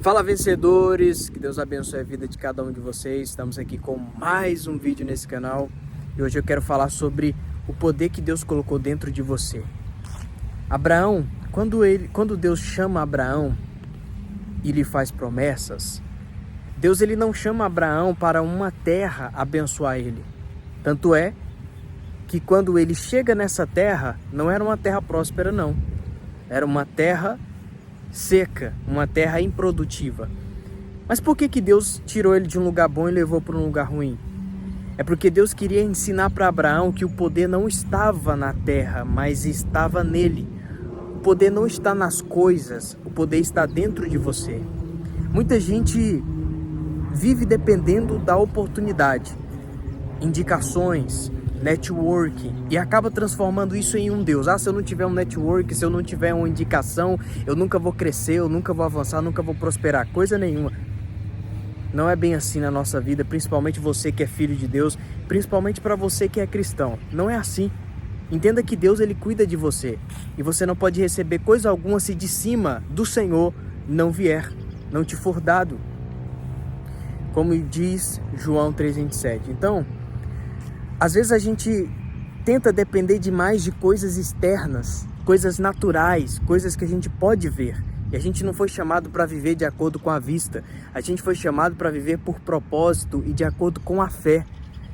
Fala, vencedores, que Deus abençoe a vida de cada um de vocês. Estamos aqui com mais um vídeo nesse canal e hoje eu quero falar sobre o poder que Deus colocou dentro de você. Abraão, quando Deus chama Abraão e lhe faz promessas, Deus ele não chama Abraão para uma terra abençoar ele. Tanto é que quando ele chega nessa terra, não era uma terra próspera não, era uma terra seca, uma terra improdutiva. Mas por que Deus tirou ele de um lugar bom e levou para um lugar ruim? É porque Deus queria ensinar para Abraão que o poder não estava na terra, mas estava nele. O poder não está nas coisas, o poder está dentro de você. Muita gente vive dependendo da oportunidade, indicações, networking, e acaba transformando isso em um Deus. Se eu não tiver um network, se eu não tiver uma indicação, eu nunca vou crescer, eu nunca vou avançar, nunca vou prosperar. Coisa nenhuma. Não é bem assim na nossa vida, principalmente você que é filho de Deus, principalmente para você que é cristão. Não é assim. Entenda que Deus ele cuida de você e você não pode receber coisa alguma se de cima do Senhor não vier, não te for dado. Como diz João 3,27. Então, às vezes a gente tenta depender demais de coisas externas, coisas naturais, coisas que a gente pode ver. E a gente não foi chamado para viver de acordo com a vista. A gente foi chamado para viver por propósito e de acordo com a fé.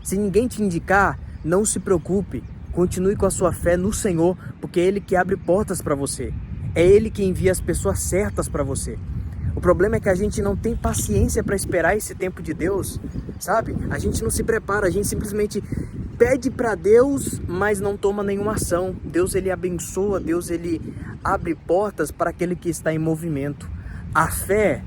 Se ninguém te indicar, não se preocupe. Continue com a sua fé no Senhor, porque é Ele que abre portas para você. É Ele que envia as pessoas certas para você. O problema é que a gente não tem paciência para esperar esse tempo de Deus, sabe? A gente não se prepara, a gente simplesmente pede para Deus, mas não toma nenhuma ação. Deus ele abençoa, Deus ele abre portas para aquele que está em movimento. A fé,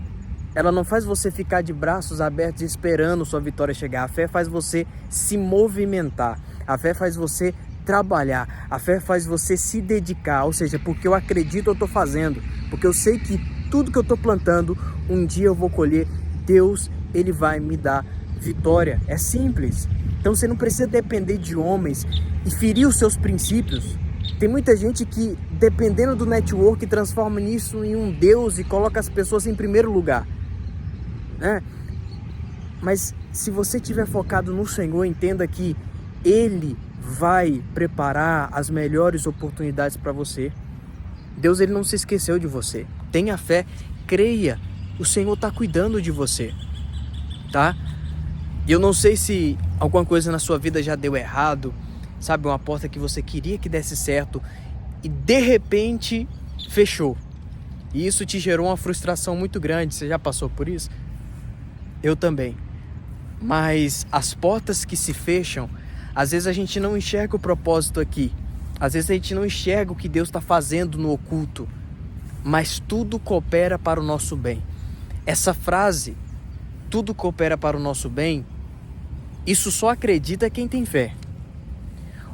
ela não faz você ficar de braços abertos esperando sua vitória chegar. A fé faz você se movimentar. A fé faz você trabalhar. A fé faz você se dedicar. Ou seja, porque eu acredito, eu estou fazendo. Porque eu sei que tudo que eu estou plantando, um dia eu vou colher. Deus, ele vai me dar vitória. É simples. Então você não precisa depender de homens e ferir os seus princípios. Tem muita gente que, dependendo do network, transforma isso em um Deus e coloca as pessoas em primeiro lugar, né? Mas se você estiver focado no Senhor, entenda que Ele vai preparar as melhores oportunidades para você. Deus ele não se esqueceu de você. Tenha fé, creia. O Senhor está cuidando de você, tá? E eu não sei se alguma coisa na sua vida já deu errado, sabe? Uma porta que você queria que desse certo e de repente fechou. E isso te gerou uma frustração muito grande. Você já passou por isso? Eu também. Mas as portas que se fecham, às vezes a gente não enxerga o propósito aqui. Às vezes a gente não enxerga o que Deus está fazendo no oculto, mas tudo coopera para o nosso bem. Essa frase, tudo coopera para o nosso bem, isso só acredita quem tem fé.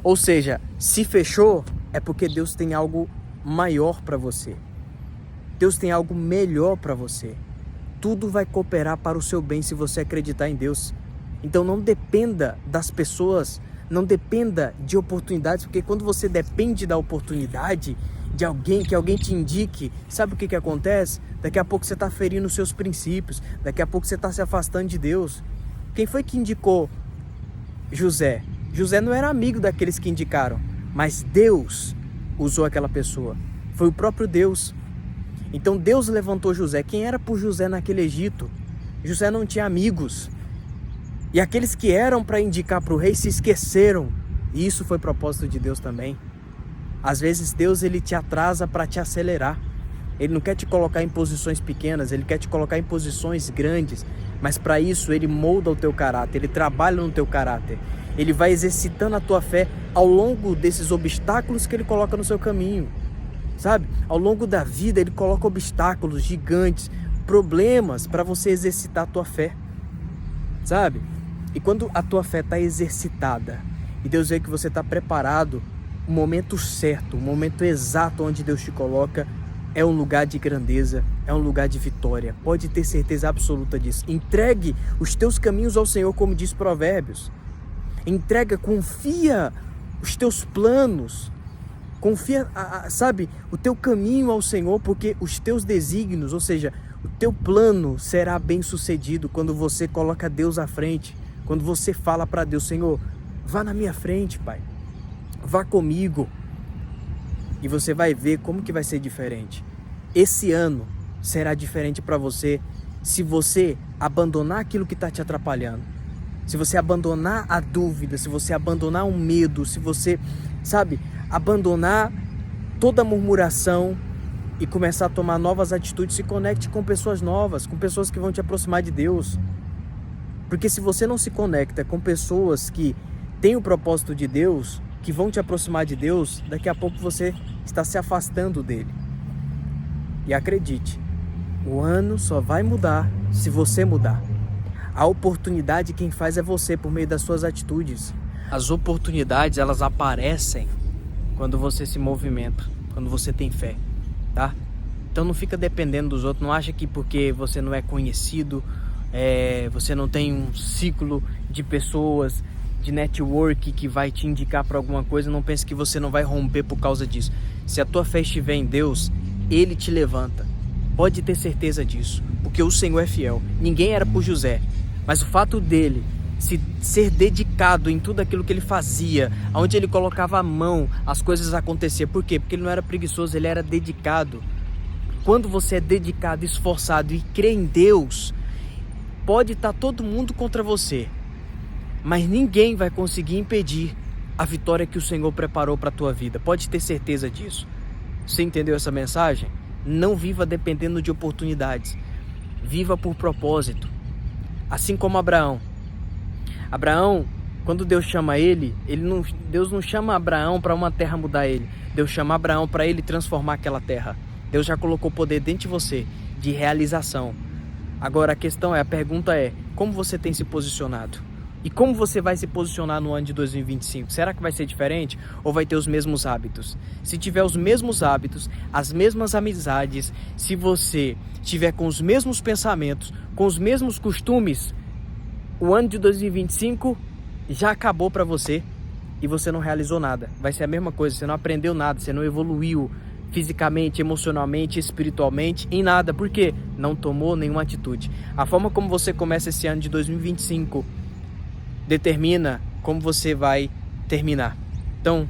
Ou seja, se fechou, é porque Deus tem algo maior para você. Deus tem algo melhor para você. Tudo vai cooperar para o seu bem se você acreditar em Deus. Então não dependa das pessoas, não dependa de oportunidades, porque quando você depende da oportunidade de alguém, que alguém te indique, sabe o que acontece? Daqui a pouco você está ferindo os seus princípios, daqui a pouco você está se afastando de Deus. Quem foi que indicou José? José não era amigo daqueles que indicaram, mas Deus usou aquela pessoa. Foi o próprio Deus. Então Deus levantou José. Quem era por José naquele Egito? José não tinha amigos. E aqueles que eram para indicar para o rei se esqueceram. E isso foi propósito de Deus também. Às vezes Deus ele te atrasa para te acelerar. Ele não quer te colocar em posições pequenas, ele quer te colocar em posições grandes. Mas para isso ele molda o teu caráter, ele trabalha no teu caráter. Ele vai exercitando a tua fé ao longo desses obstáculos que ele coloca no seu caminho. Sabe? Ao longo da vida ele coloca obstáculos gigantes, problemas para você exercitar a tua fé. Sabe? E quando a tua fé está exercitada e Deus vê que você está preparado, o momento certo, o momento exato onde Deus te coloca é um lugar de grandeza, é um lugar de vitória. Pode ter certeza absoluta disso. Entregue os teus caminhos ao Senhor, como diz Provérbios. Entrega, confia os teus planos, Confia, sabe, o teu caminho ao Senhor, porque os teus desígnios, ou seja, o teu plano será bem sucedido quando você coloca Deus à frente. Quando você fala para Deus: Senhor, vá na minha frente, Pai. Vá comigo. E você vai ver como que vai ser diferente. Esse ano será diferente para você se você abandonar aquilo que está te atrapalhando. Se você abandonar a dúvida, se você abandonar o medo, se você, sabe, abandonar toda a murmuração e começar a tomar novas atitudes, se conecte com pessoas novas, com pessoas que vão te aproximar de Deus. Porque se você não se conecta com pessoas que têm o propósito de Deus, que vão te aproximar de Deus, daqui a pouco você está se afastando dele. E acredite, o ano só vai mudar se você mudar. A oportunidade quem faz é você por meio das suas atitudes. As oportunidades, elas aparecem quando você se movimenta, quando você tem fé, tá? Então não fica dependendo dos outros, não acha que porque você não é conhecido, você não tem um ciclo de pessoas, de network que vai te indicar para alguma coisa, não pense que você não vai romper por causa disso. Se a tua fé estiver em Deus, Ele te levanta. Pode ter certeza disso, porque o Senhor é fiel. Ninguém era por José, mas o fato dele ser dedicado em tudo aquilo que ele fazia, onde ele colocava a mão, as coisas aconteciam. Por quê? Porque ele não era preguiçoso, ele era dedicado. Quando você é dedicado, esforçado e crê em Deus, pode estar todo mundo contra você, mas ninguém vai conseguir impedir a vitória que o Senhor preparou para a tua vida. Pode ter certeza disso. Você entendeu essa mensagem? Não viva dependendo de oportunidades. Viva por propósito. Assim como Abraão. Abraão, quando Deus chama Deus não chama Abraão para uma terra mudar ele. Deus chama Abraão para ele transformar aquela terra. Deus já colocou poder dentro de você, de realização. Agora a pergunta é, como você tem se posicionado? E como você vai se posicionar no ano de 2025? Será que vai ser diferente ou vai ter os mesmos hábitos? Se tiver os mesmos hábitos, as mesmas amizades, se você tiver com os mesmos pensamentos, com os mesmos costumes, o ano de 2025 já acabou para você e você não realizou nada. Vai ser a mesma coisa, você não aprendeu nada, você não evoluiu fisicamente, emocionalmente, espiritualmente, em nada. Por quê? Não tomou nenhuma atitude. A forma como você começa esse ano de 2025 determina como você vai terminar. Então,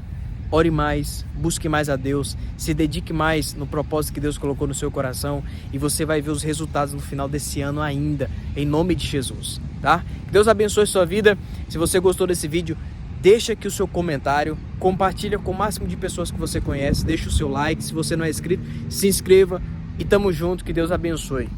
ore mais, busque mais a Deus, se dedique mais no propósito que Deus colocou no seu coração e você vai ver os resultados no final desse ano ainda, em nome de Jesus, tá? Que Deus abençoe a sua vida. Se você gostou desse vídeo, deixa aqui o seu comentário, compartilha com o máximo de pessoas que você conhece, deixa o seu like, se você não é inscrito, se inscreva e tamo junto, que Deus abençoe.